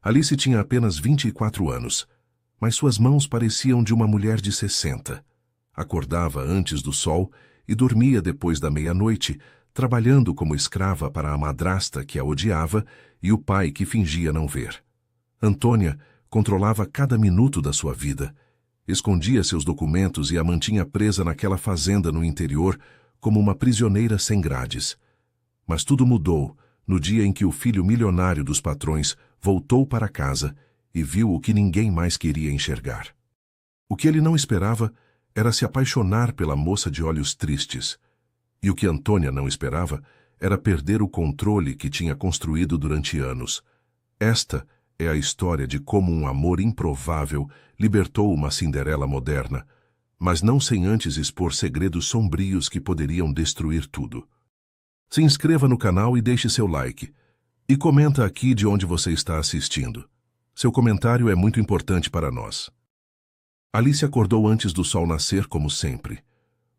Alice tinha apenas 24 anos, mas suas mãos pareciam de uma mulher de 60. Acordava antes do sol e dormia depois da meia-noite, trabalhando como escrava para a madrasta que a odiava e o pai que fingia não ver. Antônia controlava cada minuto da sua vida, escondia seus documentos e a mantinha presa naquela fazenda no interior como uma prisioneira sem grades. Mas tudo mudou no dia em que o filho milionário dos patrões voltou para casa e viu o que ninguém mais queria enxergar. O que ele não esperava era se apaixonar pela moça de olhos tristes. E o que Antônia não esperava era perder o controle que tinha construído durante anos. Esta é a história de como um amor improvável libertou uma Cinderela moderna, mas não sem antes expor segredos sombrios que poderiam destruir tudo. Se inscreva no canal e deixe seu like. E comenta aqui de onde você está assistindo. Seu comentário é muito importante para nós. Alice acordou antes do sol nascer, como sempre.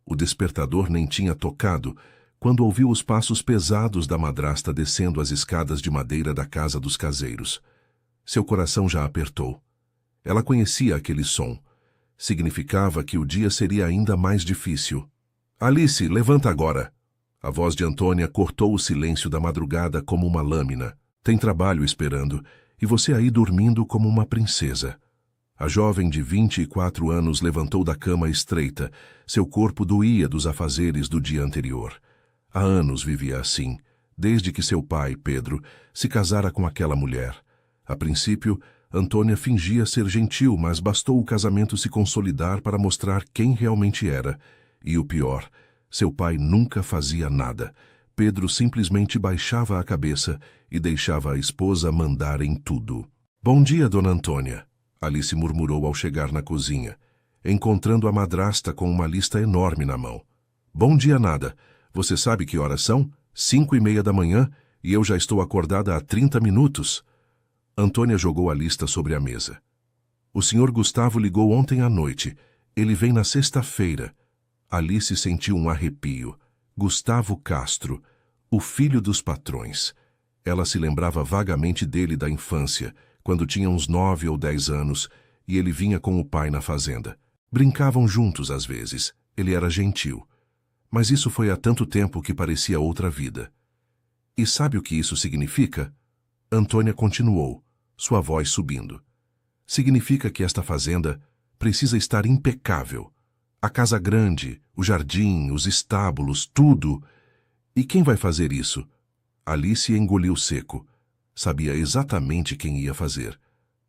O despertador nem tinha tocado quando ouviu os passos pesados da madrasta descendo as escadas de madeira da casa dos caseiros. Seu coração já apertou. Ela conhecia aquele som. Significava que o dia seria ainda mais difícil. Alice, levanta agora! A voz de Antônia cortou o silêncio da madrugada como uma lâmina. Tem trabalho esperando, e você aí dormindo como uma princesa. A jovem de 24 anos levantou da cama estreita. Seu corpo doía dos afazeres do dia anterior. Há anos vivia assim, desde que seu pai, Pedro, se casara com aquela mulher. A princípio, Antônia fingia ser gentil, mas bastou o casamento se consolidar para mostrar quem realmente era. E o pior, seu pai nunca fazia nada. Pedro simplesmente baixava a cabeça e deixava a esposa mandar em tudo. Bom dia, dona Antônia, Alice murmurou ao chegar na cozinha, encontrando a madrasta com uma lista enorme na mão. Bom dia nada. Você sabe que horas são? 5:30 da manhã e eu já estou acordada há 30 minutos. Antônia jogou a lista sobre a mesa. O senhor Gustavo ligou ontem à noite. Ele vem na sexta-feira. Alice sentiu um arrepio. Gustavo Castro, o filho dos patrões. Ela se lembrava vagamente dele da infância, quando tinha uns 9 ou 10 anos, e ele vinha com o pai na fazenda. Brincavam juntos às vezes. Ele era gentil. Mas isso foi há tanto tempo que parecia outra vida. E sabe o que isso significa? Antônia continuou, sua voz subindo. Significa que esta fazenda precisa estar impecável. A casa grande, o jardim, os estábulos, tudo. E quem vai fazer isso? Alice engoliu seco. Sabia exatamente quem ia fazer.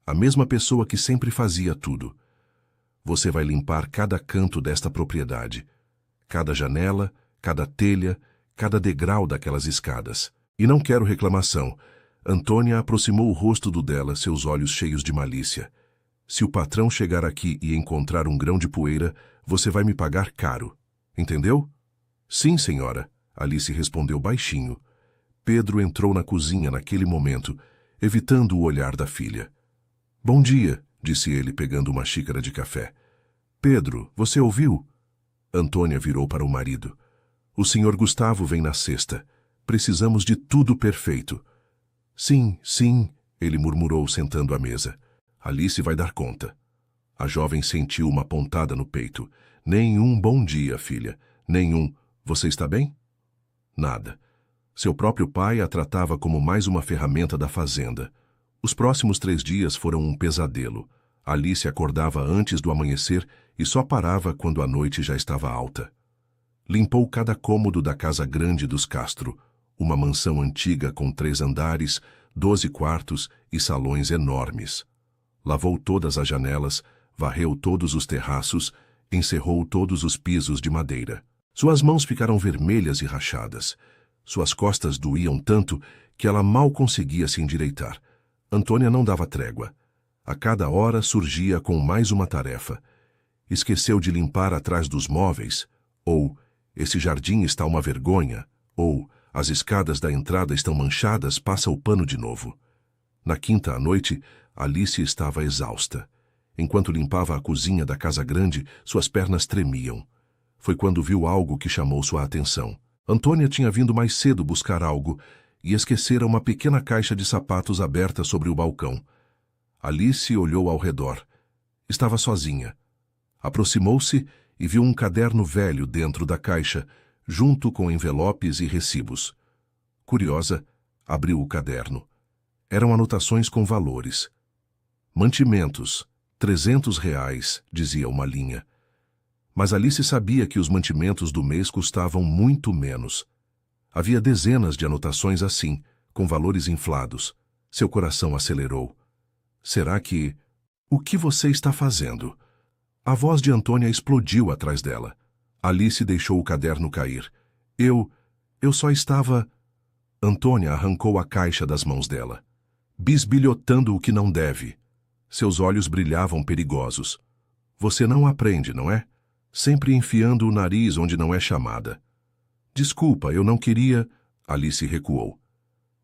A mesma pessoa que sempre fazia tudo. Você vai limpar cada canto desta propriedade. Cada janela, cada telha, cada degrau daquelas escadas. E não quero reclamação. Antônia aproximou o rosto do dela, seus olhos cheios de malícia. Se o patrão chegar aqui e encontrar um grão de poeira, você vai me pagar caro. Entendeu? Sim, senhora, Alice respondeu baixinho. Pedro entrou na cozinha naquele momento, evitando o olhar da filha. Bom dia, disse ele, pegando uma xícara de café. Pedro, você ouviu? Antônia virou para o marido. O senhor Gustavo vem na sexta. Precisamos de tudo perfeito. Sim, sim, ele murmurou sentando à mesa. Alice vai dar conta. A jovem sentiu uma pontada no peito. Nenhum bom dia, filha. Nenhum. Você está bem? Nada. Seu próprio pai a tratava como mais uma ferramenta da fazenda. Os próximos 3 dias foram um pesadelo. Alice acordava antes do amanhecer e só parava quando a noite já estava alta. Limpou cada cômodo da casa grande dos Castro, uma mansão antiga com 3 andares, 12 quartos e salões enormes. Lavou todas as janelas, varreu todos os terraços, encerrou todos os pisos de madeira. Suas mãos ficaram vermelhas e rachadas. Suas costas doíam tanto que ela mal conseguia se endireitar. Antônia não dava trégua. A cada hora surgia com mais uma tarefa. Esqueceu de limpar atrás dos móveis, ou esse jardim está uma vergonha, ou as escadas da entrada estão manchadas, passa o pano de novo. Na quinta à noite, Alice estava exausta. Enquanto limpava a cozinha da casa grande, suas pernas tremiam. Foi quando viu algo que chamou sua atenção. Antônia tinha vindo mais cedo buscar algo e esquecera uma pequena caixa de sapatos aberta sobre o balcão. Alice olhou ao redor. Estava sozinha. Aproximou-se e viu um caderno velho dentro da caixa, junto com envelopes e recibos. Curiosa, abriu o caderno. Eram anotações com valores. Mantimentos, R$ 300, dizia uma linha. Mas Alice sabia que os mantimentos do mês custavam muito menos. Havia dezenas de anotações assim, com valores inflados. Seu coração acelerou. Será que... O que você está fazendo? A voz de Antônia explodiu atrás dela. Alice deixou o caderno cair. Eu só estava... Antônia arrancou a caixa das mãos dela, bisbilhotando o que não deve. Seus olhos brilhavam perigosos. Você não aprende, não é? Sempre enfiando o nariz onde não é chamada. Desculpa, eu não queria... Alice recuou.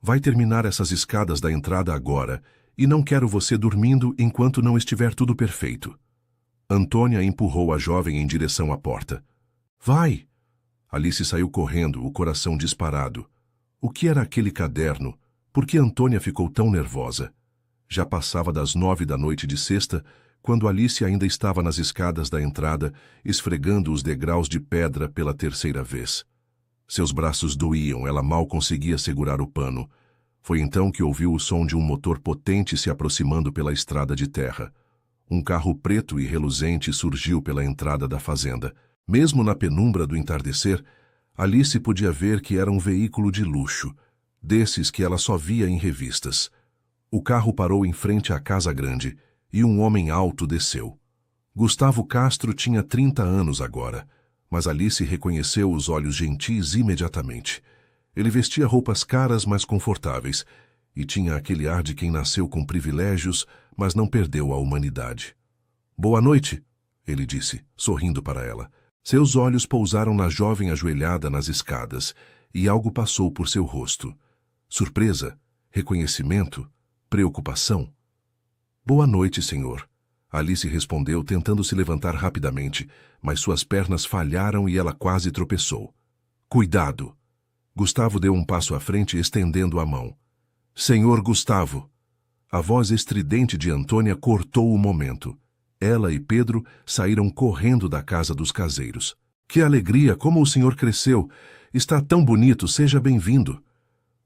Vai terminar essas escadas da entrada agora, e não quero você dormindo enquanto não estiver tudo perfeito. Antônia empurrou a jovem em direção à porta. Vai! Alice saiu correndo, o coração disparado. O que era aquele caderno? Por que Antônia ficou tão nervosa? Já passava das 9 da noite de sexta, quando Alice ainda estava nas escadas da entrada, esfregando os degraus de pedra pela terceira vez. Seus braços doíam, ela mal conseguia segurar o pano. Foi então que ouviu o som de um motor potente se aproximando pela estrada de terra. Um carro preto e reluzente surgiu pela entrada da fazenda. Mesmo na penumbra do entardecer, Alice podia ver que era um veículo de luxo, desses que ela só via em revistas. O carro parou em frente à casa grande e um homem alto desceu. Gustavo Castro tinha 30 anos agora, mas Alice reconheceu os olhos gentis imediatamente. Ele vestia roupas caras, mas confortáveis, e tinha aquele ar de quem nasceu com privilégios, mas não perdeu a humanidade. Boa noite, ele disse, sorrindo para ela. Seus olhos pousaram na jovem ajoelhada nas escadas, e algo passou por seu rosto. Surpresa, reconhecimento, preocupação. Boa noite, senhor. Alice respondeu, tentando se levantar rapidamente, mas suas pernas falharam e ela quase tropeçou. Cuidado! Gustavo deu um passo à frente, estendendo a mão. Senhor Gustavo! A voz estridente de Antônia cortou o momento. Ela e Pedro saíram correndo da casa dos caseiros. Que alegria! Como o senhor cresceu! Está tão bonito! Seja bem-vindo!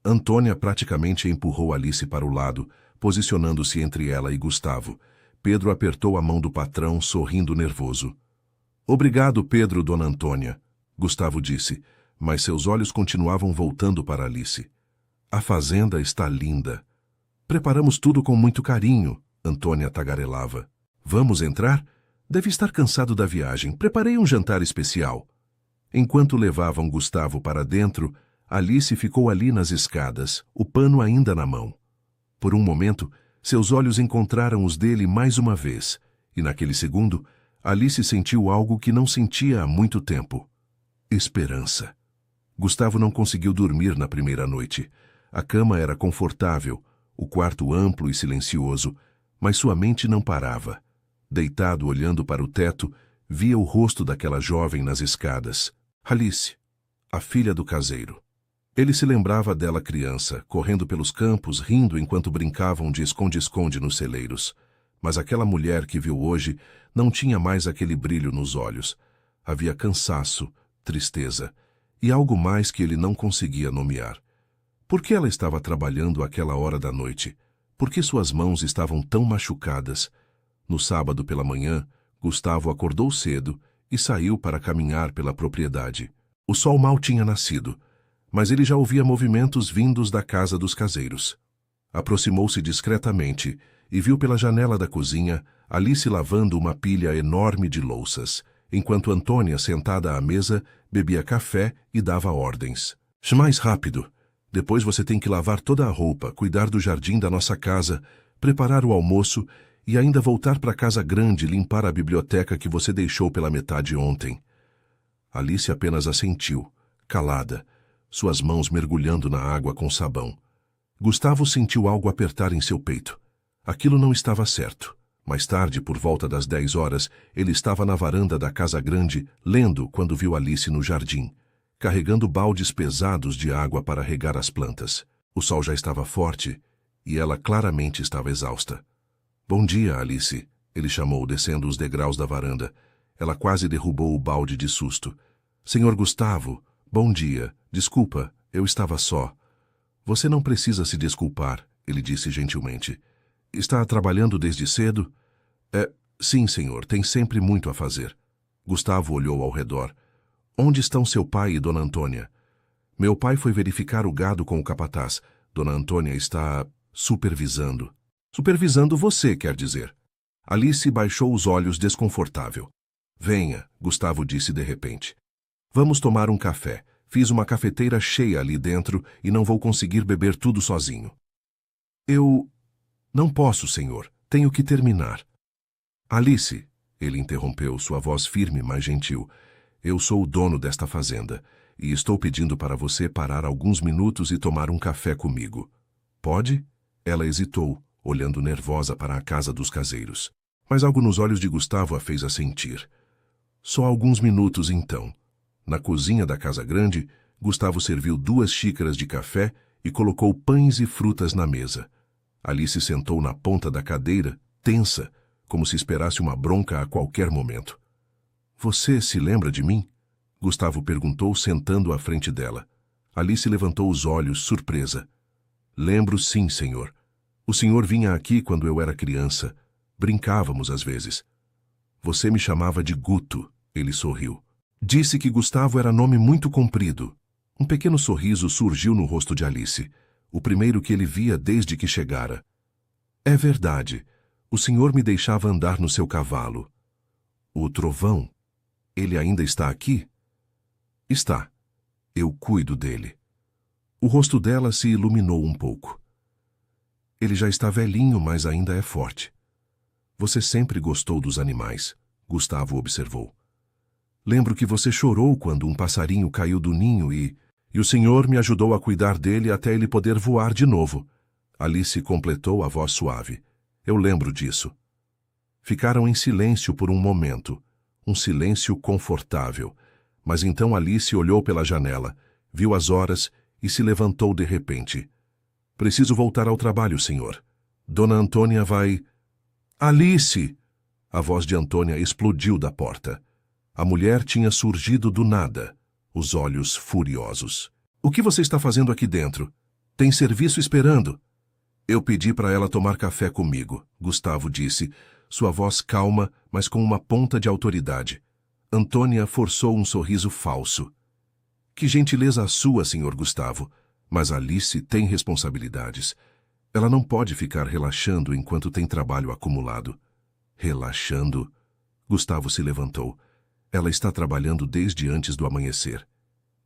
Antônia praticamente empurrou Alice para o lado, posicionando-se entre ela e Gustavo. Pedro apertou a mão do patrão, sorrindo nervoso. Obrigado, Pedro, dona Antônia, Gustavo disse, mas seus olhos continuavam voltando para Alice. A fazenda está linda. Preparamos tudo com muito carinho, Antônia tagarelava. Vamos entrar? Deve estar cansado da viagem. Preparei um jantar especial. Enquanto levavam Gustavo para dentro, Alice ficou ali nas escadas, o pano ainda na mão. Por um momento, seus olhos encontraram os dele mais uma vez, e naquele segundo, Alice sentiu algo que não sentia há muito tempo. Esperança. Gustavo não conseguiu dormir na primeira noite. A cama era confortável, o quarto amplo e silencioso, mas sua mente não parava. Deitado olhando para o teto, via o rosto daquela jovem nas escadas. Alice, a filha do caseiro. Ele se lembrava dela criança, correndo pelos campos, rindo enquanto brincavam de esconde-esconde nos celeiros. Mas aquela mulher que viu hoje não tinha mais aquele brilho nos olhos. Havia cansaço, tristeza e algo mais que ele não conseguia nomear. Por que ela estava trabalhando àquela hora da noite? Por que suas mãos estavam tão machucadas? No sábado pela manhã, Gustavo acordou cedo e saiu para caminhar pela propriedade. O sol mal tinha nascido, mas ele já ouvia movimentos vindos da casa dos caseiros. Aproximou-se discretamente e viu pela janela da cozinha Alice lavando uma pilha enorme de louças, enquanto Antônia, sentada à mesa, bebia café e dava ordens. Mais rápido! Depois você tem que lavar toda a roupa, cuidar do jardim da nossa casa, preparar o almoço e ainda voltar para a casa grande limpar a biblioteca que você deixou pela metade ontem. Alice apenas assentiu, calada, suas mãos mergulhando na água com sabão. Gustavo sentiu algo apertar em seu peito. Aquilo não estava certo. Mais tarde, por volta das 10 horas, ele estava na varanda da casa grande, lendo quando viu Alice no jardim, carregando baldes pesados de água para regar as plantas. O sol já estava forte e ela claramente estava exausta. Bom dia, Alice, ele chamou, descendo os degraus da varanda. Ela quase derrubou o balde de susto. Senhor Gustavo, bom dia. Desculpa, eu estava só. Você não precisa se desculpar, ele disse gentilmente. Está trabalhando desde cedo? Sim, senhor, tem sempre muito a fazer. Gustavo olhou ao redor. Onde estão seu pai e Dona Antônia? Meu pai foi verificar o gado com o capataz. Dona Antônia está supervisando. Supervisando você, quer dizer. Alice baixou os olhos desconfortável. Venha, Gustavo disse de repente. Vamos tomar um café. Fiz uma cafeteira cheia ali dentro e não vou conseguir beber tudo sozinho. Eu não posso, senhor. Tenho que terminar. Alice, ele interrompeu, sua voz firme, mas gentil. Eu sou o dono desta fazenda e estou pedindo para você parar alguns minutos e tomar um café comigo. Pode? Ela hesitou, olhando nervosa para a casa dos caseiros. Mas algo nos olhos de Gustavo a fez assentir. Só alguns minutos, então. Na cozinha da casa grande, Gustavo serviu 2 xícaras de café e colocou pães e frutas na mesa. Alice sentou na ponta da cadeira, tensa, como se esperasse uma bronca a qualquer momento. Você se lembra de mim? Gustavo perguntou, sentando à frente dela. Alice levantou os olhos, surpresa. Lembro sim, senhor. O senhor vinha aqui quando eu era criança. Brincávamos às vezes. Você me chamava de Guto, ele sorriu. Disse que Gustavo era nome muito comprido. Um pequeno sorriso surgiu no rosto de Alice, o primeiro que ele via desde que chegara. É verdade. O senhor me deixava andar no seu cavalo. O trovão? Ele ainda está aqui? Está. Eu cuido dele. O rosto dela se iluminou um pouco. Ele já está velhinho, mas ainda é forte. Você sempre gostou dos animais, Gustavo observou. Lembro que você chorou quando um passarinho caiu do ninho e o senhor me ajudou a cuidar dele até ele poder voar de novo. Alice completou, a voz suave. Eu lembro disso. Ficaram em silêncio por um momento, um silêncio confortável. Mas então Alice olhou pela janela, viu as horas e se levantou de repente. Preciso voltar ao trabalho, senhor. Dona Antônia vai... Alice! A voz de Antônia explodiu da porta. A mulher tinha surgido do nada, os olhos furiosos. O que você está fazendo aqui dentro? Tem serviço esperando. Eu pedi para ela tomar café comigo, Gustavo disse, sua voz calma, mas com uma ponta de autoridade. Antônia forçou um sorriso falso. Que gentileza a sua, senhor Gustavo, mas Alice tem responsabilidades. Ela não pode ficar relaxando enquanto tem trabalho acumulado. Relaxando? Gustavo se levantou. Ela está trabalhando desde antes do amanhecer.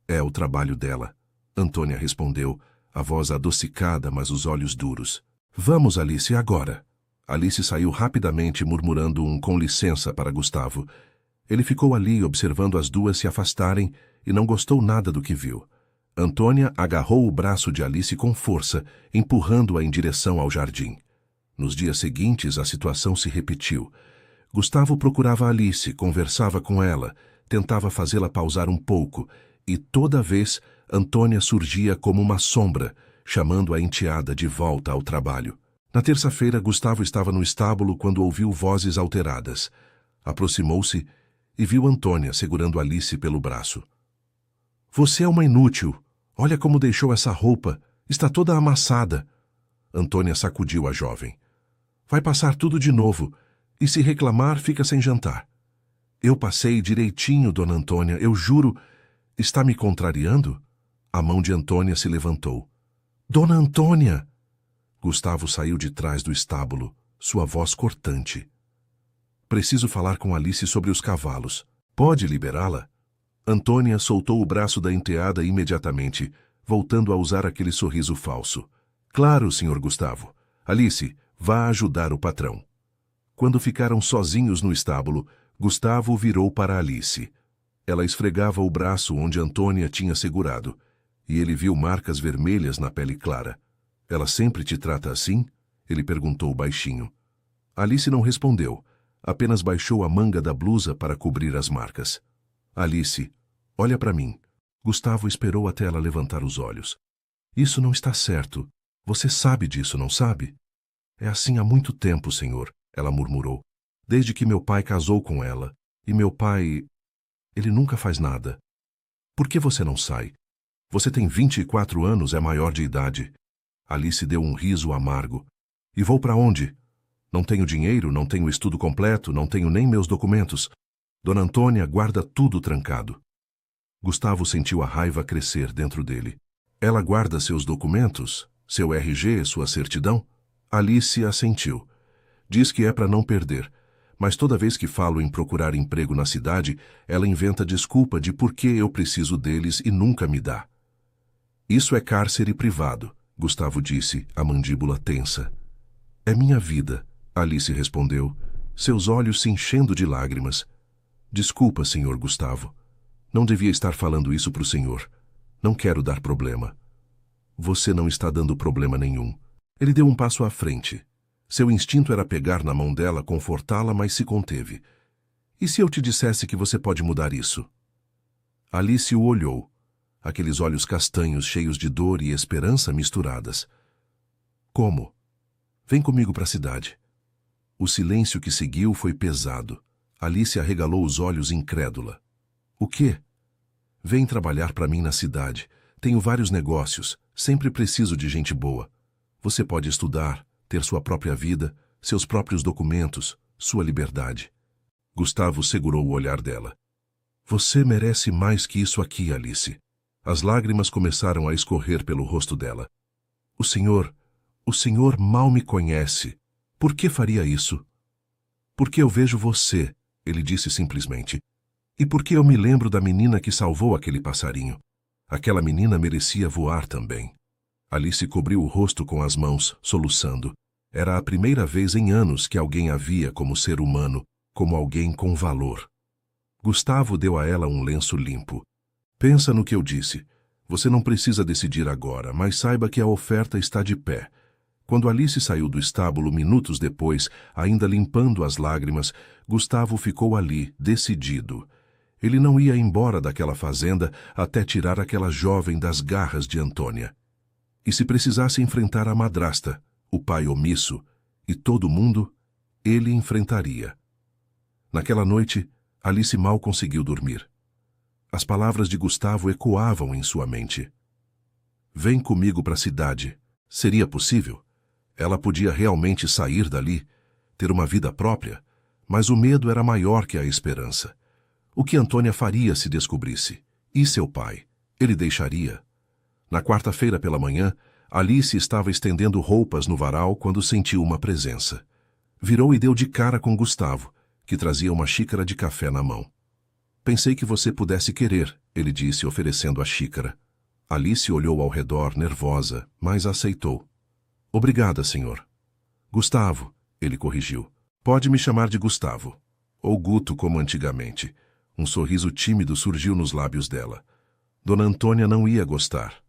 É o trabalho dela. Antônia respondeu, a voz adocicada, mas os olhos duros. Vamos, Alice, agora. Alice saiu rapidamente, murmurando um com licença para Gustavo. Ele ficou ali, observando as duas se afastarem, e não gostou nada do que viu. Antônia agarrou o braço de Alice com força, empurrando-a em direção ao jardim. Nos dias seguintes, a situação se repetiu. Gustavo procurava Alice, conversava com ela, tentava fazê-la pausar um pouco, e toda vez Antônia surgia como uma sombra, chamando a enteada de volta ao trabalho. Na terça-feira, Gustavo estava no estábulo quando ouviu vozes alteradas. Aproximou-se e viu Antônia segurando Alice pelo braço. Você é uma inútil. Olha como deixou essa roupa. Está toda amassada. Antônia sacudiu a jovem. Vai passar tudo de novo. E se reclamar, fica sem jantar. Eu passei direitinho, dona Antônia, eu juro. Está me contrariando? A mão de Antônia se levantou. Dona Antônia! Gustavo saiu de trás do estábulo, sua voz cortante. Preciso falar com Alice sobre os cavalos. Pode liberá-la? Antônia soltou o braço da enteada imediatamente, voltando a usar aquele sorriso falso. Claro, senhor Gustavo. Alice, vá ajudar o patrão. Quando ficaram sozinhos no estábulo, Gustavo virou para Alice. Ela esfregava o braço onde Antônia tinha segurado, e ele viu marcas vermelhas na pele clara. Ela sempre te trata assim? Ele perguntou baixinho. Alice não respondeu, apenas baixou a manga da blusa para cobrir as marcas. Alice, olha para mim. Gustavo esperou até ela levantar os olhos. Isso não está certo. Você sabe disso, não sabe? É assim há muito tempo, senhor, ela murmurou. Desde que meu pai casou com ela. E meu pai... ele nunca faz nada. Por que você não sai? Você tem 24 anos, é maior de idade. Alice deu um riso amargo. E vou para onde? Não tenho dinheiro, não tenho estudo completo, não tenho nem meus documentos. Dona Antônia guarda tudo trancado. Gustavo sentiu a raiva crescer dentro dele. Ela guarda seus documentos? Seu RG, sua certidão? Alice assentiu. Diz que é para não perder. Mas toda vez que falo em procurar emprego na cidade, ela inventa desculpa de por que eu preciso deles e nunca me dá. Isso é cárcere privado, Gustavo disse, a mandíbula tensa. É minha vida, Alice respondeu, seus olhos se enchendo de lágrimas. Desculpa, senhor Gustavo. Não devia estar falando isso para o senhor. Não quero dar problema. Você não está dando problema nenhum. Ele deu um passo à frente. Seu instinto era pegar na mão dela, confortá-la, mas se conteve. E se eu te dissesse que você pode mudar isso? Alice o olhou. Aqueles olhos castanhos cheios de dor e esperança misturadas. Como? Vem comigo para a cidade. O silêncio que seguiu foi pesado. Alice arregalou os olhos incrédula. O quê? Vem trabalhar para mim na cidade. Tenho vários negócios. Sempre preciso de gente boa. Você pode estudar, ter sua própria vida, seus próprios documentos, sua liberdade. Gustavo segurou o olhar dela. Você merece mais que isso aqui, Alice. As lágrimas começaram a escorrer pelo rosto dela. O senhor mal me conhece. Por que faria isso? Porque eu vejo você, ele disse simplesmente. E porque eu me lembro da menina que salvou aquele passarinho. Aquela menina merecia voar também. Alice cobriu o rosto com as mãos, soluçando. Era a primeira vez em anos que alguém a via como ser humano, como alguém com valor. Gustavo deu a ela um lenço limpo. Pensa no que eu disse. Você não precisa decidir agora, mas saiba que a oferta está de pé. Quando Alice saiu do estábulo minutos depois, ainda limpando as lágrimas, Gustavo ficou ali, decidido. Ele não ia embora daquela fazenda até tirar aquela jovem das garras de Antônia. E se precisasse enfrentar a madrasta, o pai omisso, e todo mundo, ele enfrentaria. Naquela noite, Alice mal conseguiu dormir. As palavras de Gustavo ecoavam em sua mente. Vem comigo para a cidade. Seria possível? Ela podia realmente sair dali, ter uma vida própria, mas o medo era maior que a esperança. O que Antônia faria se descobrisse? E seu pai? Ele deixaria? Na quarta-feira pela manhã, Alice estava estendendo roupas no varal quando sentiu uma presença. Virou e deu de cara com Gustavo, que trazia uma xícara de café na mão. Pensei que você pudesse querer, ele disse, oferecendo a xícara. Alice olhou ao redor, nervosa, mas aceitou. Obrigada, senhor. Gustavo, ele corrigiu. Pode me chamar de Gustavo. Ou Guto, como antigamente. Um sorriso tímido surgiu nos lábios dela. Dona Antônia não ia gostar.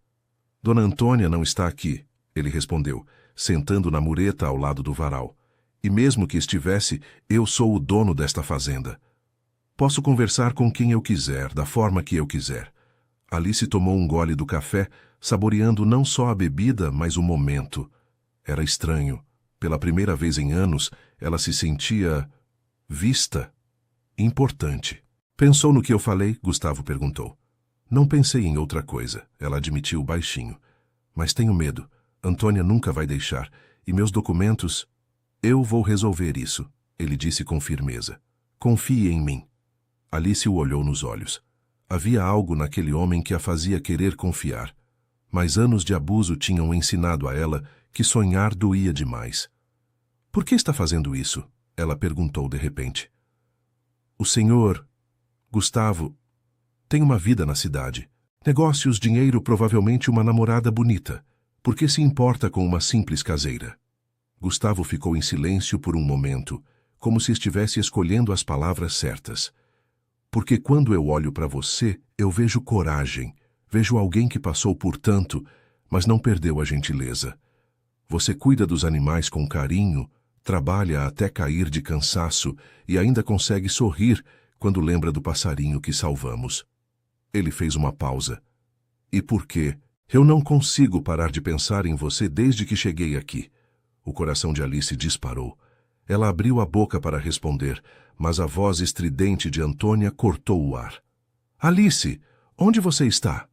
Dona Antônia não está aqui, ele respondeu, sentando na mureta ao lado do varal. E mesmo que estivesse, eu sou o dono desta fazenda. Posso conversar com quem eu quiser, da forma que eu quiser. Alice tomou um gole do café, saboreando não só a bebida, mas o momento. Era estranho. Pela primeira vez em anos, ela se sentia... vista. Importante. Pensou no que eu falei? Gustavo perguntou. Não pensei em outra coisa, ela admitiu baixinho. Mas tenho medo. Antônia nunca vai deixar. E meus documentos... Eu vou resolver isso, ele disse com firmeza. Confie em mim. Alice o olhou nos olhos. Havia algo naquele homem que a fazia querer confiar. Mas anos de abuso tinham ensinado a ela que sonhar doía demais. Por que está fazendo isso? Ela perguntou de repente. O senhor, Gustavo, tem uma vida na cidade. Negócios, dinheiro, provavelmente uma namorada bonita. Por que se importa com uma simples caseira? Gustavo ficou em silêncio por um momento, como se estivesse escolhendo as palavras certas. Porque quando eu olho para você, eu vejo coragem, vejo alguém que passou por tanto, mas não perdeu a gentileza. Você cuida dos animais com carinho, trabalha até cair de cansaço e ainda consegue sorrir quando lembra do passarinho que salvamos. Ele fez uma pausa. E por quê? Eu não consigo parar de pensar em você desde que cheguei aqui. O coração de Alice disparou. Ela abriu a boca para responder, mas a voz estridente de Antônia cortou o ar. Alice, onde você está?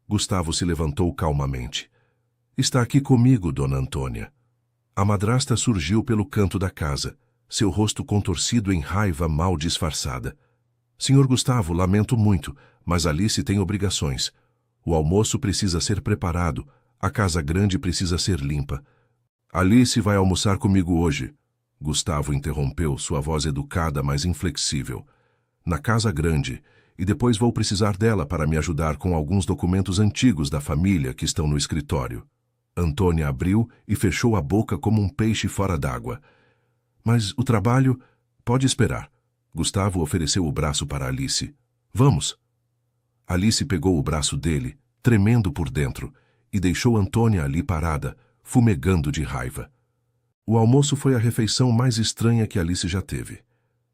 Gustavo se levantou calmamente. Está aqui comigo, dona Antônia. A madrasta surgiu pelo canto da casa, seu rosto contorcido em raiva mal disfarçada. Senhor Gustavo, lamento muito, mas Alice tem obrigações. O almoço precisa ser preparado, a casa grande precisa ser limpa. Alice vai almoçar comigo hoje. Gustavo interrompeu, sua voz educada, mas inflexível. Na casa grande, e depois vou precisar dela para me ajudar com alguns documentos antigos da família que estão no escritório. Antônia abriu e fechou a boca como um peixe fora d'água. Mas o trabalho pode esperar. Gustavo ofereceu o braço para Alice. Vamos. Alice pegou o braço dele, tremendo por dentro, e deixou Antônia ali parada, fumegando de raiva. O almoço foi a refeição mais estranha que Alice já teve.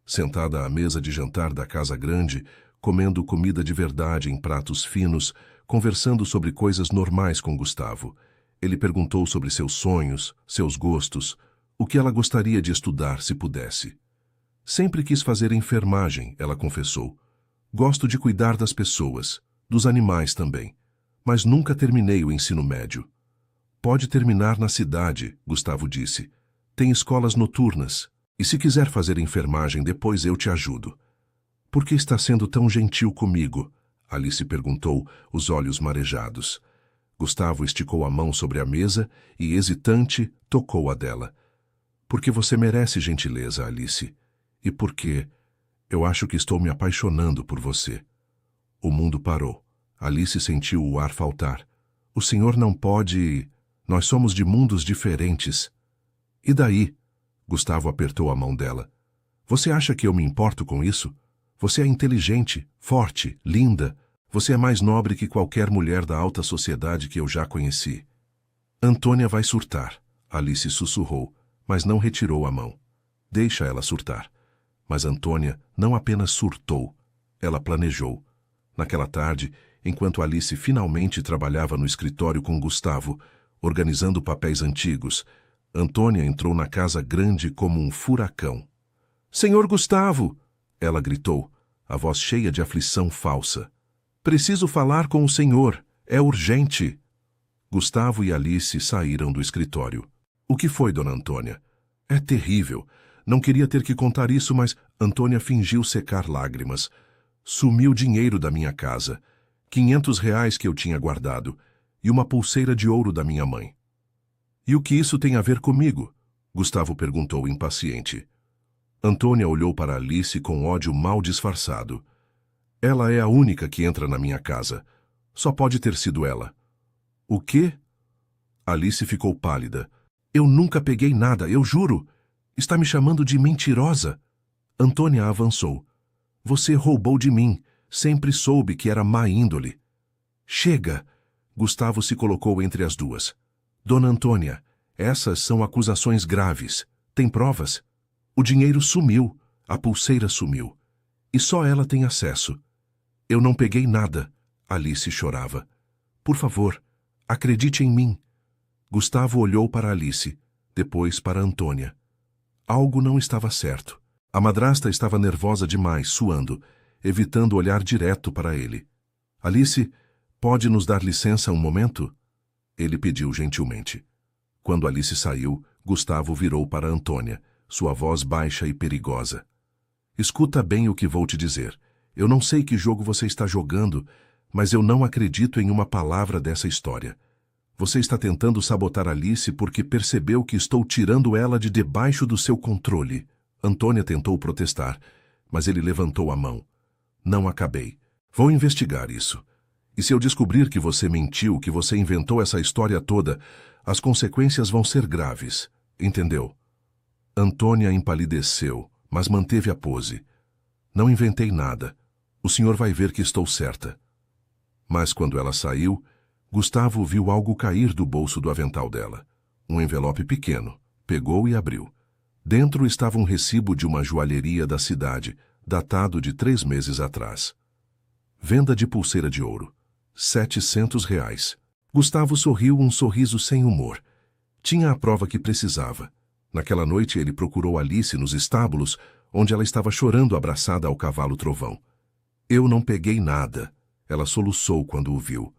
Sentada à mesa de jantar da casa grande, comendo comida de verdade em pratos finos, conversando sobre coisas normais com Gustavo. Ele perguntou sobre seus sonhos, seus gostos, o que ela gostaria de estudar se pudesse. Sempre quis fazer enfermagem, ela confessou. Gosto de cuidar das pessoas, dos animais também, mas nunca terminei o ensino médio. Pode terminar na cidade, Gustavo disse. Tem escolas noturnas, e se quiser fazer enfermagem depois eu te ajudo. Por que está sendo tão gentil comigo? Alice perguntou, os olhos marejados. Gustavo esticou a mão sobre a mesa e, hesitante, tocou a dela. Porque você merece gentileza, Alice. E porque eu acho que estou me apaixonando por você. O mundo parou. Alice sentiu o ar faltar. O senhor não pode... Nós somos de mundos diferentes. E daí? Gustavo apertou a mão dela. Você acha que eu me importo com isso? Você é inteligente, forte, linda. Você é mais nobre que qualquer mulher da alta sociedade que eu já conheci. Antônia vai surtar, Alice sussurrou, mas não retirou a mão. Deixa ela surtar. Mas Antônia não apenas surtou, ela planejou. Naquela tarde, enquanto Alice finalmente trabalhava no escritório com Gustavo, organizando papéis antigos, Antônia entrou na casa grande como um furacão. Senhor Gustavo! Ela gritou, a voz cheia de aflição falsa. Preciso falar com o senhor. É urgente. Gustavo e Alice saíram do escritório. O que foi, dona Antônia? É terrível. Não queria ter que contar isso, mas Antônia fingiu secar lágrimas. Sumiu dinheiro da minha casa. R$ 500 que eu tinha guardado. E uma pulseira de ouro da minha mãe. E o que isso tem a ver comigo? Gustavo perguntou impaciente. Antônia olhou para Alice com ódio mal disfarçado. Ela é a única que entra na minha casa. Só pode ter sido ela. O quê? Alice ficou pálida. Eu nunca peguei nada, eu juro. Está me chamando de mentirosa. Antônia avançou. Você roubou de mim. Sempre soube que era má índole. Chega! Gustavo se colocou entre as duas. Dona Antônia, essas são acusações graves. Tem provas? O dinheiro sumiu, a pulseira sumiu. E só ela tem acesso. Eu não peguei nada, Alice chorava. Por favor, acredite em mim. Gustavo olhou para Alice, depois para Antônia. Algo não estava certo. A madrasta estava nervosa demais, suando, evitando olhar direto para ele. Alice, pode nos dar licença um momento? Ele pediu gentilmente. Quando Alice saiu, Gustavo virou para Antônia, sua voz baixa e perigosa. Escuta bem o que vou te dizer. Eu não sei que jogo você está jogando, mas eu não acredito em uma palavra dessa história. Você está tentando sabotar Alice porque percebeu que estou tirando ela de debaixo do seu controle. Antônia tentou protestar, mas ele levantou a mão. Não acabei. Vou investigar isso. E se eu descobrir que você mentiu, que você inventou essa história toda, as consequências vão ser graves. Entendeu? Antônia empalideceu, mas manteve a pose. Não inventei nada. O senhor vai ver que estou certa. Mas quando ela saiu, Gustavo viu algo cair do bolso do avental dela. Um envelope pequeno. Pegou e abriu. Dentro estava um recibo de uma joalheria da cidade, datado de 3 meses atrás. Venda de pulseira de ouro. R$ 700. Gustavo sorriu um sorriso sem humor. Tinha a prova que precisava. Naquela noite ele procurou Alice nos estábulos, onde ela estava chorando abraçada ao cavalo Trovão. Eu não peguei nada. Ela soluçou quando o viu.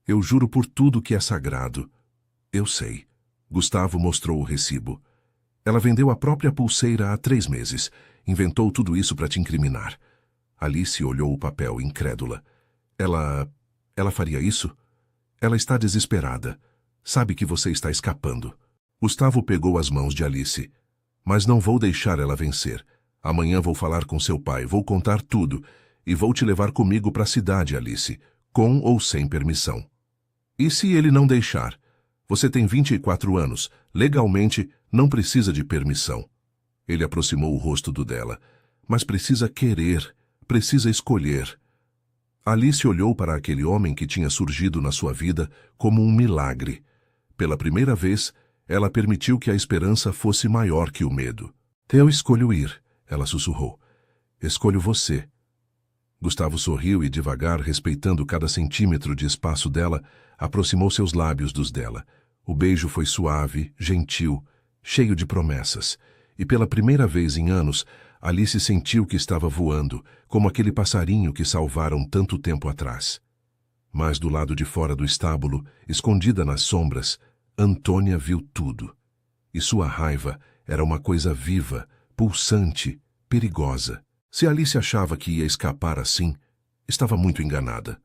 Eu juro por tudo que é sagrado. Eu sei. Gustavo mostrou o recibo. Ela vendeu a própria pulseira há 3 meses. Inventou tudo isso para te incriminar. Alice olhou o papel, incrédula. Ela faria isso? Ela está desesperada. Sabe que você está escapando. Gustavo pegou as mãos de Alice. Mas não vou deixar ela vencer. Amanhã vou falar com seu pai, vou contar tudo. E vou te levar comigo para a cidade, Alice, com ou sem permissão. E se ele não deixar? Você tem 24 anos. Legalmente, não precisa de permissão. Ele aproximou o rosto do dela. Mas precisa querer, precisa escolher. Alice olhou para aquele homem que tinha surgido na sua vida como um milagre. Pela primeira vez, ela permitiu que a esperança fosse maior que o medo. Eu escolho ir, ela sussurrou. Escolho você. Gustavo sorriu e devagar, respeitando cada centímetro de espaço dela, aproximou seus lábios dos dela. O beijo foi suave, gentil, cheio de promessas. E pela primeira vez em anos, Alice sentiu que estava voando, como aquele passarinho que salvaram tanto tempo atrás. Mas do lado de fora do estábulo, escondida nas sombras, Antônia viu tudo. E sua raiva era uma coisa viva, pulsante, perigosa. Se Alice achava que ia escapar assim, estava muito enganada.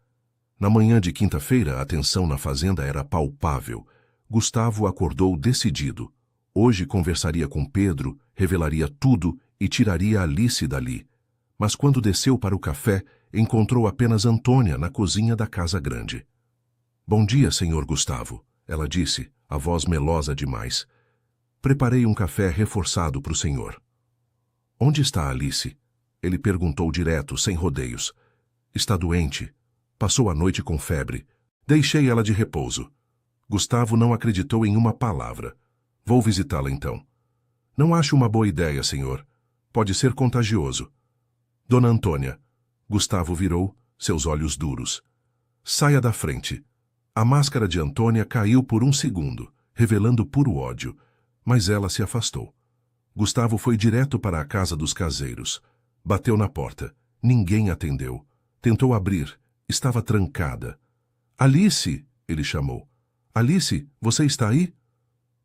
Na manhã de quinta-feira, a tensão na fazenda era palpável. Gustavo acordou decidido. Hoje conversaria com Pedro, revelaria tudo e tiraria Alice dali. Mas quando desceu para o café, encontrou apenas Antônia na cozinha da casa grande. Bom dia, senhor Gustavo, ela disse, a voz melosa demais. Preparei um café reforçado para o senhor. Onde está Alice? Ele perguntou direto, sem rodeios. Está doente. Passou a noite com febre. Deixei ela de repouso. Gustavo não acreditou em uma palavra. Vou visitá-la então. Não acho uma boa ideia, senhor. Pode ser contagioso. Dona Antônia. Gustavo virou, seus olhos duros. Saia da frente. A máscara de Antônia caiu por um segundo, revelando puro ódio, mas ela se afastou. Gustavo foi direto para a casa dos caseiros. Bateu na porta. Ninguém atendeu. Tentou abrir. Estava trancada. Alice, ele chamou. Alice, você está aí?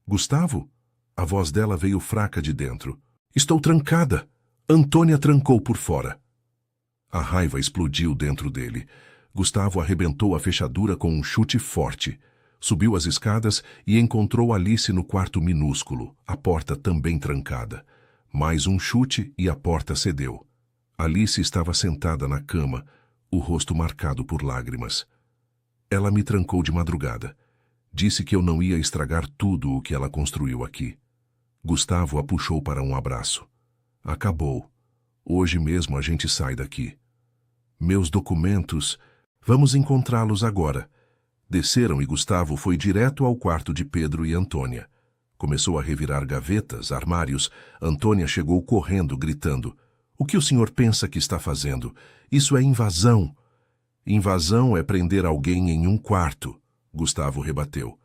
Gustavo? A voz dela veio fraca de dentro. Estou trancada. Antônia trancou por fora. A raiva explodiu dentro dele. Gustavo arrebentou a fechadura com um chute forte. Subiu as escadas e encontrou Alice no quarto minúsculo, a porta também trancada. Mais um chute e a porta cedeu. Alice estava sentada na cama, o rosto marcado por lágrimas. Ela me trancou de madrugada. Disse que eu não ia estragar tudo o que ela construiu aqui. Gustavo a puxou para um abraço. Acabou. Hoje mesmo a gente sai daqui. Meus documentos... Vamos encontrá-los agora. Desceram e Gustavo foi direto ao quarto de Pedro e Antônia. Começou a revirar gavetas, armários. Antônia chegou correndo, gritando. O que o senhor pensa que está fazendo? Isso é invasão. Invasão é prender alguém em um quarto, Gustavo rebateu.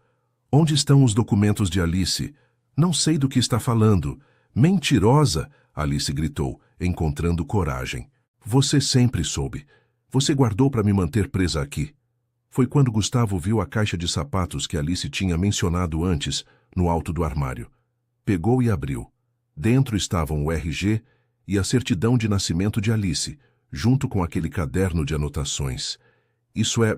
Onde estão os documentos de Alice? Não sei do que está falando. Mentirosa, Alice gritou, encontrando coragem. Você sempre soube. Você guardou para me manter presa aqui. Foi quando Gustavo viu a caixa de sapatos que Alice tinha mencionado antes, no alto do armário. Pegou e abriu. Dentro estavam o RG e a certidão de nascimento de Alice, junto com aquele caderno de anotações. Isso é...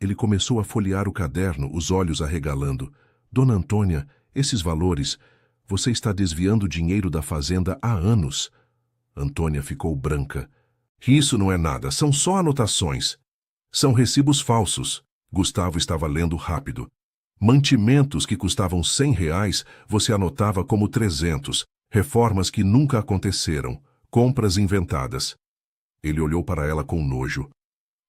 Ele começou a folhear o caderno, os olhos arregalando. Dona Antônia, esses valores... Você está desviando dinheiro da fazenda há anos. Antônia ficou branca. Isso não é nada, são só anotações. São recibos falsos. Gustavo estava lendo rápido. Mantimentos que custavam R$100, você anotava como 300. Reformas que nunca aconteceram. Compras inventadas. Ele olhou para ela com nojo.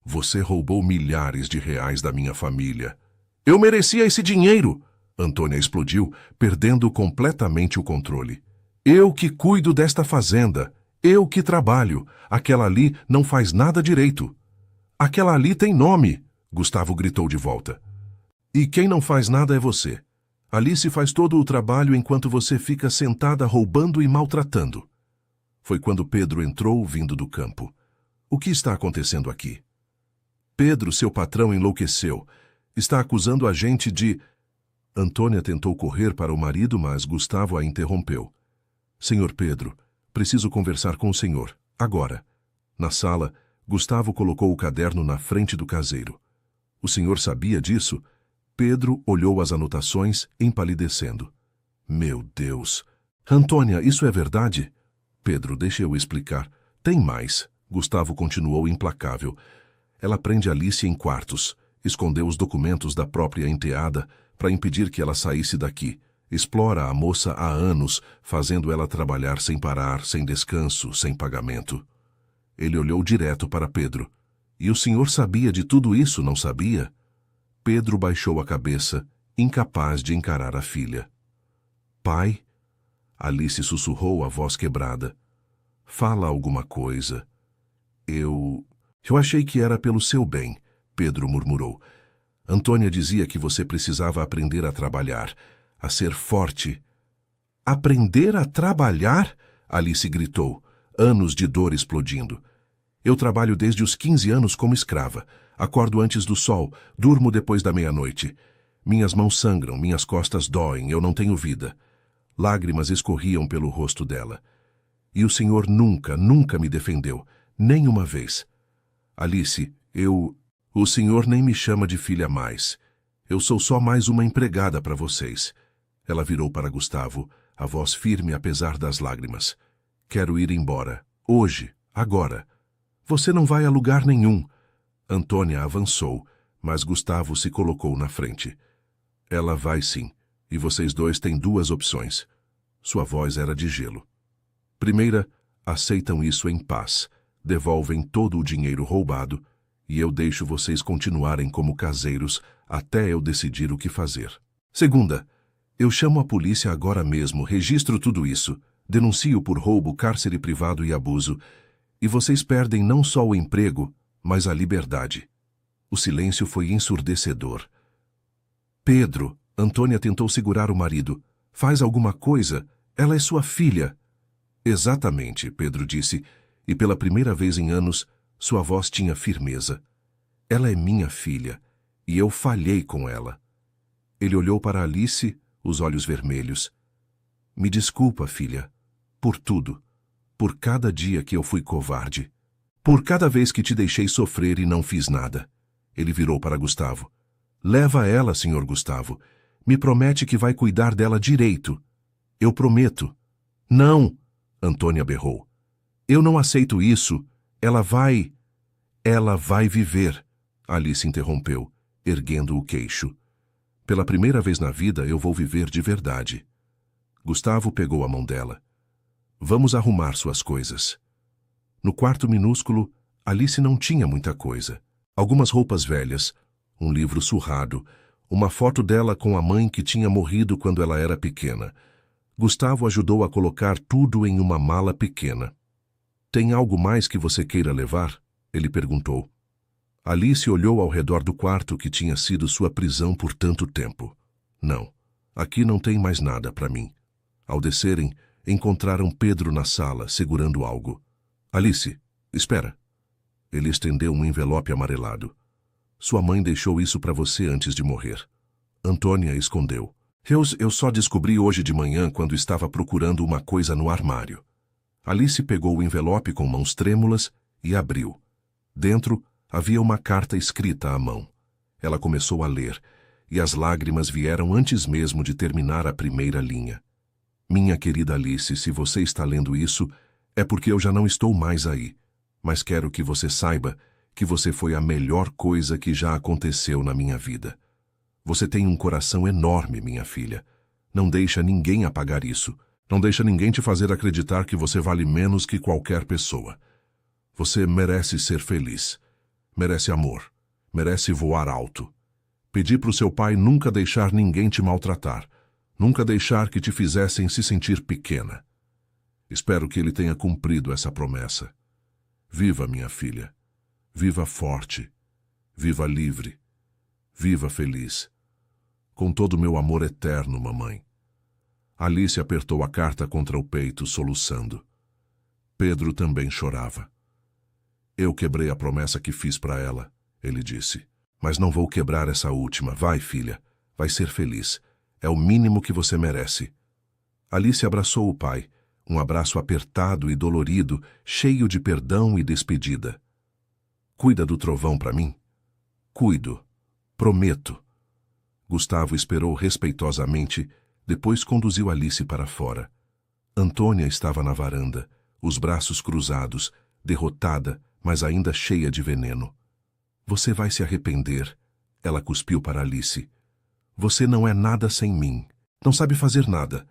Você roubou milhares de reais da minha família. Eu merecia esse dinheiro! Antônia explodiu, perdendo completamente o controle. Eu que cuido desta fazenda. Eu que trabalho. Aquela ali não faz nada direito. Aquela ali tem nome, Gustavo gritou de volta. E quem não faz nada é você. Alice faz todo o trabalho enquanto você fica sentada roubando e maltratando. Foi quando Pedro entrou vindo do campo. O que está acontecendo aqui? Pedro, seu patrão, enlouqueceu. Está acusando a gente de... Antônia tentou correr para o marido, mas Gustavo a interrompeu. Senhor Pedro, preciso conversar com o senhor, agora. Na sala, Gustavo colocou o caderno na frente do caseiro. O senhor sabia disso? Pedro olhou as anotações, empalidecendo. Meu Deus! Antônia, isso é verdade? Pedro, deixa eu explicar. Tem mais. Gustavo continuou implacável. Ela prende Alice em quartos, escondeu os documentos da própria enteada para impedir que ela saísse daqui. Explora a moça há anos, fazendo ela trabalhar sem parar, sem descanso, sem pagamento. Ele olhou direto para Pedro. E o senhor sabia de tudo isso, não sabia? Pedro baixou a cabeça, incapaz de encarar a filha. Pai? Alice sussurrou a voz quebrada. Fala alguma coisa. Eu achei que era pelo seu bem, Pedro murmurou. Antônia dizia que você precisava aprender a trabalhar, a ser forte. Aprender a trabalhar? Alice gritou, anos de dor explodindo. Eu trabalho desde os 15 anos como escrava. Acordo antes do sol, durmo depois da meia-noite. Minhas mãos sangram, minhas costas doem, eu não tenho vida. Lágrimas escorriam pelo rosto dela. E o senhor nunca, nunca me defendeu, nem uma vez. Alice, o senhor nem me chama de filha mais. Eu sou só mais uma empregada para vocês. Ela virou para Gustavo, a voz firme apesar das lágrimas. Quero ir embora. Hoje. Agora. Você não vai a lugar nenhum. Antônia avançou, mas Gustavo se colocou na frente. Ela vai sim, e vocês dois têm duas opções. Sua voz era de gelo. Primeira, aceitam isso em paz, devolvem todo o dinheiro roubado, e eu deixo vocês continuarem como caseiros até eu decidir o que fazer. Segunda, eu chamo a polícia agora mesmo, registro tudo isso, denuncio por roubo, cárcere privado e abuso, e vocês perdem não só o emprego, mas a liberdade. O silêncio foi ensurdecedor. Pedro, Antônia tentou segurar o marido. Faz alguma coisa, ela é sua filha. Exatamente, Pedro disse, e pela primeira vez em anos, sua voz tinha firmeza. Ela é minha filha, e eu falhei com ela. Ele olhou para Alice, os olhos vermelhos. Me desculpa, filha, por tudo, por cada dia que eu fui covarde, por cada vez que te deixei sofrer e não fiz nada. Ele virou para Gustavo. Leva ela, senhor Gustavo. Me promete que vai cuidar dela direito. Eu prometo. Não, Antônia berrou. Eu não aceito isso. Ela vai viver. Alice interrompeu, erguendo o queixo. Pela primeira vez na vida eu vou viver de verdade. Gustavo pegou a mão dela. Vamos arrumar suas coisas. No quarto minúsculo, Alice não tinha muita coisa. Algumas roupas velhas, um livro surrado, uma foto dela com a mãe que tinha morrido quando ela era pequena. Gustavo ajudou a colocar tudo em uma mala pequena. Tem algo mais que você queira levar? Ele perguntou. Alice olhou ao redor do quarto que tinha sido sua prisão por tanto tempo. Não, aqui não tem mais nada para mim. Ao descerem, encontraram Pedro na sala, segurando algo. Alice, espera. Ele estendeu um envelope amarelado. Sua mãe deixou isso para você antes de morrer. Antônia escondeu. Eu só descobri hoje de manhã quando estava procurando uma coisa no armário. Alice pegou o envelope com mãos trêmulas e abriu. Dentro havia uma carta escrita à mão. Ela começou a ler, e as lágrimas vieram antes mesmo de terminar a primeira linha. Minha querida Alice, se você está lendo isso, é porque eu já não estou mais aí. Mas quero que você saiba que você foi a melhor coisa que já aconteceu na minha vida. Você tem um coração enorme, minha filha. Não deixa ninguém apagar isso. Não deixa ninguém te fazer acreditar que você vale menos que qualquer pessoa. Você merece ser feliz. Merece amor. Merece voar alto. Pedi para o seu pai nunca deixar ninguém te maltratar. Nunca deixar que te fizessem se sentir pequena. Espero que ele tenha cumprido essa promessa. Viva, minha filha. Viva forte. Viva livre. Viva feliz. Com todo o meu amor eterno, mamãe. Alice apertou a carta contra o peito, soluçando. Pedro também chorava. Eu quebrei a promessa que fiz para ela, ele disse. Mas não vou quebrar essa última. Vai, filha. Vai ser feliz. É o mínimo que você merece. Alice abraçou o pai, um abraço apertado e dolorido, cheio de perdão e despedida. Cuida do trovão para mim? Cuido. Prometo. Gustavo esperou respeitosamente, depois conduziu Alice para fora. Antônia estava na varanda, os braços cruzados, derrotada, mas ainda cheia de veneno. Você vai se arrepender, ela cuspiu para Alice. Você não é nada sem mim. Não sabe fazer nada.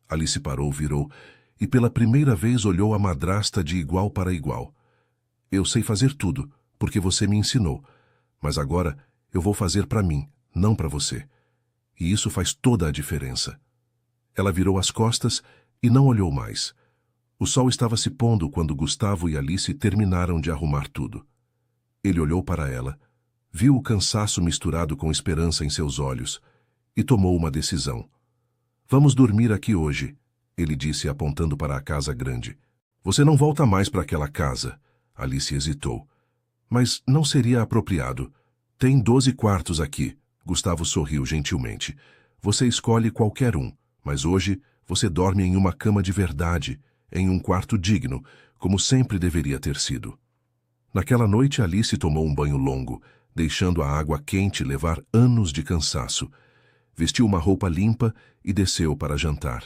Alice parou, virou, e pela primeira vez olhou a madrasta de igual para igual. Eu sei fazer tudo, porque você me ensinou. Mas agora eu vou fazer para mim, não para você. E isso faz toda a diferença. Ela virou as costas e não olhou mais. O sol estava se pondo quando Gustavo e Alice terminaram de arrumar tudo. Ele olhou para ela, viu o cansaço misturado com esperança em seus olhos e tomou uma decisão. Vamos dormir aqui hoje, ele disse apontando para a casa grande. Você não volta mais para aquela casa. Alice hesitou. Mas não seria apropriado. Tem 12 quartos aqui. Gustavo sorriu gentilmente. Você escolhe qualquer um, mas hoje você dorme em uma cama de verdade, em um quarto digno, como sempre deveria ter sido. Naquela noite Alice tomou um banho longo, deixando a água quente levar anos de cansaço. Vestiu uma roupa limpa e desceu para jantar.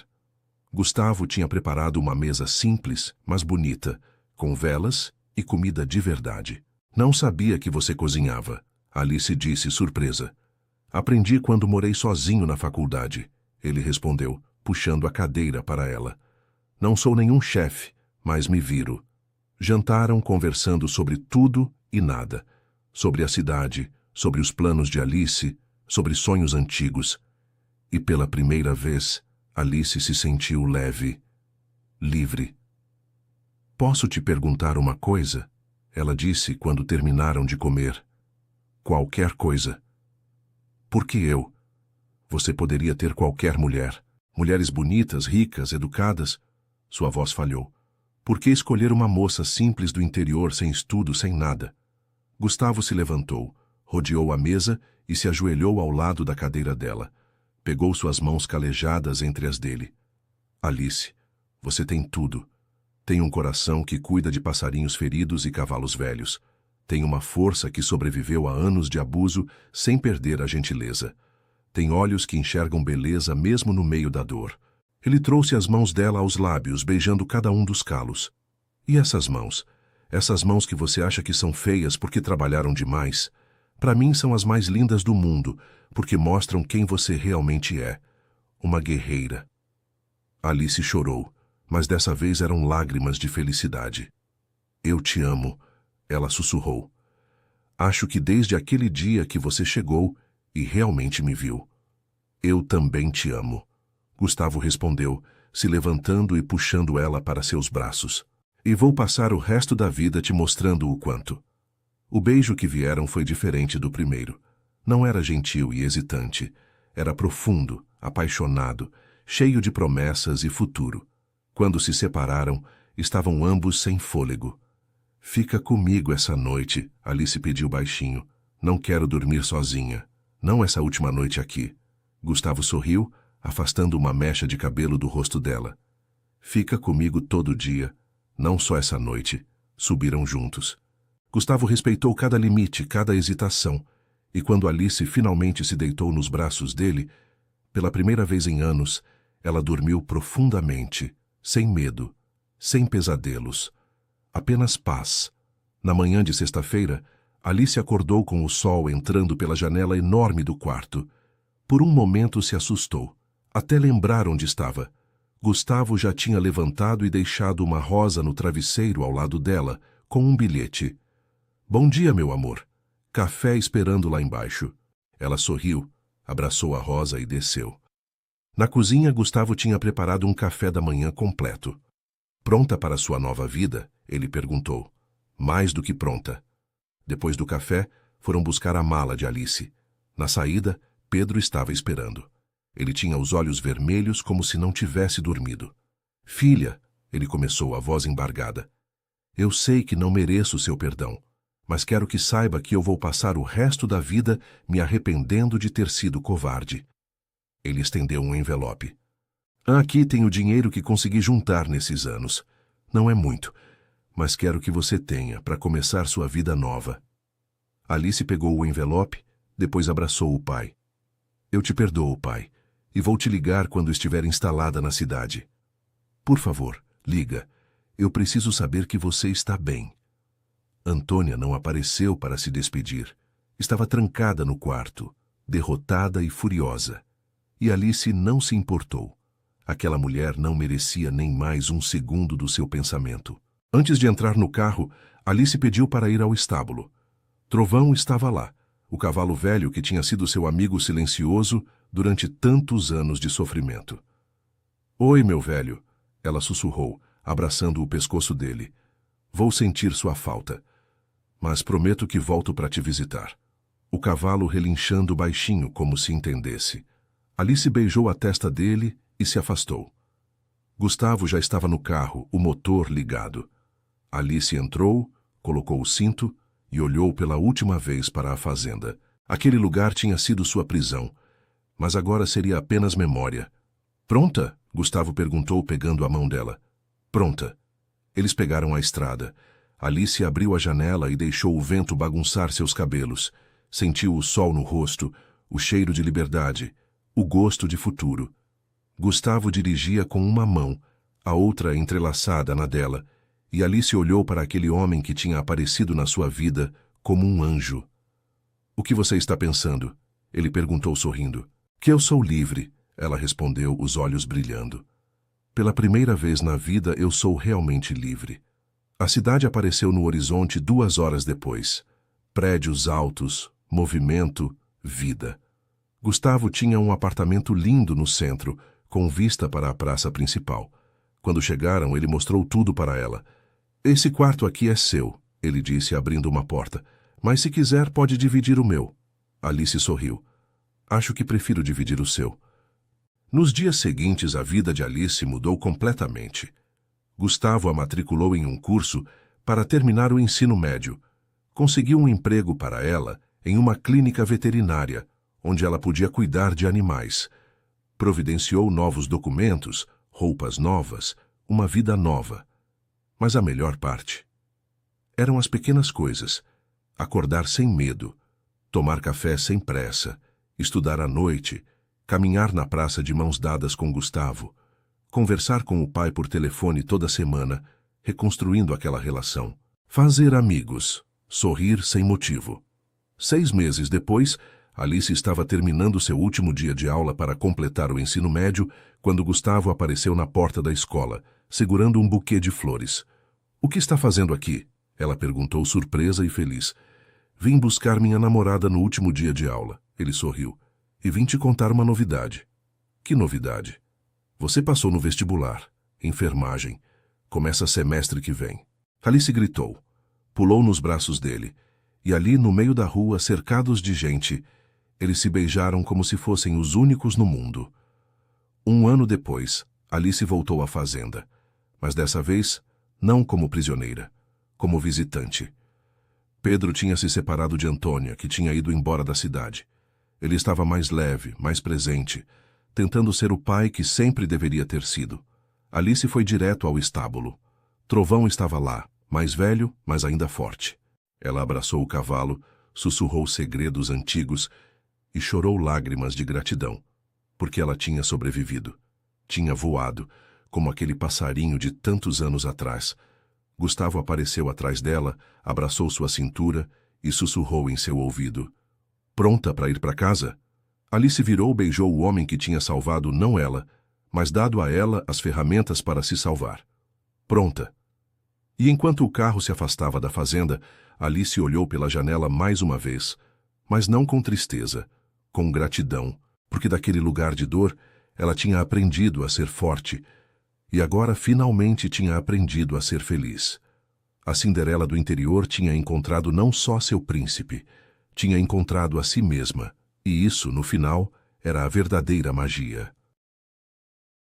Gustavo tinha preparado uma mesa simples, mas bonita, com velas e comida de verdade. Não sabia que você cozinhava, Alice disse surpresa. Aprendi quando morei sozinho na faculdade, ele respondeu, puxando a cadeira para ela. Não sou nenhum chefe, mas me viro. Jantaram conversando sobre tudo e nada. Sobre a cidade, sobre os planos de Alice, sobre sonhos antigos. E pela primeira vez, Alice se sentiu leve, livre. Posso te perguntar uma coisa? Ela disse quando terminaram de comer. Qualquer coisa. Por que eu? Você poderia ter qualquer mulher. Mulheres bonitas, ricas, educadas. Sua voz falhou. Por que escolher uma moça simples do interior, sem estudo, sem nada? Gustavo se levantou, rodeou a mesa e se ajoelhou ao lado da cadeira dela. Pegou suas mãos calejadas entre as dele. Alice, você tem tudo. Tem um coração que cuida de passarinhos feridos e cavalos velhos. Tem uma força que sobreviveu a anos de abuso sem perder a gentileza. Tem olhos que enxergam beleza mesmo no meio da dor. Ele trouxe as mãos dela aos lábios, beijando cada um dos calos. E essas mãos? Essas mãos que você acha que são feias porque trabalharam demais? Para mim são as mais lindas do mundo, porque mostram quem você realmente é. Uma guerreira. Alice chorou, mas dessa vez eram lágrimas de felicidade. Eu te amo, ela sussurrou. Acho que desde aquele dia que você chegou e realmente me viu. Eu também te amo. Gustavo respondeu, se levantando e puxando ela para seus braços. E vou passar o resto da vida te mostrando o quanto. O beijo que vieram foi diferente do primeiro. Não era gentil e hesitante. Era profundo, apaixonado, cheio de promessas e futuro. Quando se separaram, estavam ambos sem fôlego. Fica comigo essa noite, Alice pediu baixinho. Não quero dormir sozinha. Não essa última noite aqui. Gustavo sorriu, afastando uma mecha de cabelo do rosto dela. Fica comigo todo dia, não só essa noite. Subiram juntos. Gustavo respeitou cada limite, cada hesitação, e quando Alice finalmente se deitou nos braços dele, pela primeira vez em anos, ela dormiu profundamente, sem medo, sem pesadelos. Apenas paz. Na manhã de sexta-feira, Alice acordou com o sol entrando pela janela enorme do quarto. Por um momento se assustou, até lembrar onde estava. Gustavo já tinha levantado e deixado uma rosa no travesseiro ao lado dela, com um bilhete. Bom dia, meu amor. Café esperando lá embaixo. Ela sorriu, abraçou a rosa e desceu. Na cozinha, Gustavo tinha preparado um café da manhã completo. Pronta para sua nova vida? Ele perguntou. Mais do que pronta. Depois do café, foram buscar a mala de Alice. Na saída, Pedro estava esperando. Ele tinha os olhos vermelhos como se não tivesse dormido. Filha, ele começou, a voz embargada. Eu sei que não mereço seu perdão, mas quero que saiba que eu vou passar o resto da vida me arrependendo de ter sido covarde. Ele estendeu um envelope. Aqui tem o dinheiro que consegui juntar nesses anos. Não é muito, mas quero que você tenha para começar sua vida nova. Alice pegou o envelope, depois abraçou o pai. Eu te perdoo, pai, e vou te ligar quando estiver instalada na cidade. Por favor, liga. Eu preciso saber que você está bem. Antônia não apareceu para se despedir. Estava trancada no quarto, derrotada e furiosa. E Alice não se importou. Aquela mulher não merecia nem mais um segundo do seu pensamento. Antes de entrar no carro, Alice pediu para ir ao estábulo. Trovão estava lá, o cavalo velho que tinha sido seu amigo silencioso durante tantos anos de sofrimento. Oi, meu velho, ela sussurrou, abraçando o pescoço dele. Vou sentir sua falta, mas prometo que volto para te visitar. O cavalo relinchando baixinho como se entendesse. Alice beijou a testa dele e se afastou. Gustavo já estava no carro, o motor ligado. Alice entrou, colocou o cinto e olhou pela última vez para a fazenda. Aquele lugar tinha sido sua prisão, mas agora seria apenas memória. Pronta? Gustavo perguntou, pegando a mão dela. Pronta. Eles pegaram a estrada. Alice abriu a janela e deixou o vento bagunçar seus cabelos. Sentiu o sol no rosto, o cheiro de liberdade, o gosto de futuro. Gustavo dirigia com uma mão, a outra entrelaçada na dela, e Alice olhou para aquele homem que tinha aparecido na sua vida como um anjo. O que você está pensando? Ele perguntou sorrindo. Que eu sou livre, ela respondeu, os olhos brilhando. Pela primeira vez na vida eu sou realmente livre. A cidade apareceu no horizonte 2 horas depois. Prédios altos, movimento, vida. Gustavo tinha um apartamento lindo no centro, com vista para a praça principal. Quando chegaram, ele mostrou tudo para ela. Esse quarto aqui é seu, ele disse, abrindo uma porta. Mas se quiser, pode dividir o meu. Alice sorriu. Acho que prefiro dividir o seu. Nos dias seguintes, a vida de Alice mudou completamente. Gustavo a matriculou em um curso para terminar o ensino médio. Conseguiu um emprego para ela em uma clínica veterinária, onde ela podia cuidar de animais. Providenciou novos documentos, roupas novas, uma vida nova. Mas a melhor parte eram as pequenas coisas. Acordar sem medo, tomar café sem pressa, estudar à noite, caminhar na praça de mãos dadas com Gustavo, conversar com o pai por telefone toda semana, reconstruindo aquela relação. Fazer amigos, sorrir sem motivo. 6 meses depois, Alice estava terminando seu último dia de aula para completar o ensino médio quando Gustavo apareceu na porta da escola, segurando um buquê de flores. O que está fazendo aqui? Ela perguntou, surpresa e feliz. Vim buscar minha namorada no último dia de aula. Ele sorriu. E vim te contar uma novidade. Que novidade? Você passou no vestibular. Enfermagem. Começa semestre que vem. Alice gritou. Pulou nos braços dele. E ali, no meio da rua, cercados de gente, eles se beijaram como se fossem os únicos no mundo. 1 ano depois, Alice voltou à fazenda. Mas dessa vez, não como prisioneira, como visitante. Pedro tinha se separado de Antônia, que tinha ido embora da cidade. Ele estava mais leve, mais presente, tentando ser o pai que sempre deveria ter sido. Alice foi direto ao estábulo. Trovão estava lá, mais velho, mas ainda forte. Ela abraçou o cavalo, sussurrou segredos antigos e chorou lágrimas de gratidão, porque ela tinha sobrevivido. Tinha voado, como aquele passarinho de tantos anos atrás. Gustavo apareceu atrás dela, abraçou sua cintura e sussurrou em seu ouvido. Pronta para ir para casa? Alice virou e beijou o homem que tinha salvado não ela, mas dado a ela as ferramentas para se salvar. Pronta. E enquanto o carro se afastava da fazenda, Alice olhou pela janela mais uma vez, mas não com tristeza, com gratidão, porque daquele lugar de dor ela tinha aprendido a ser forte e agora finalmente tinha aprendido a ser feliz. A Cinderela do interior tinha encontrado não só seu príncipe, tinha encontrado a si mesma, E isso, no final, era a verdadeira magia.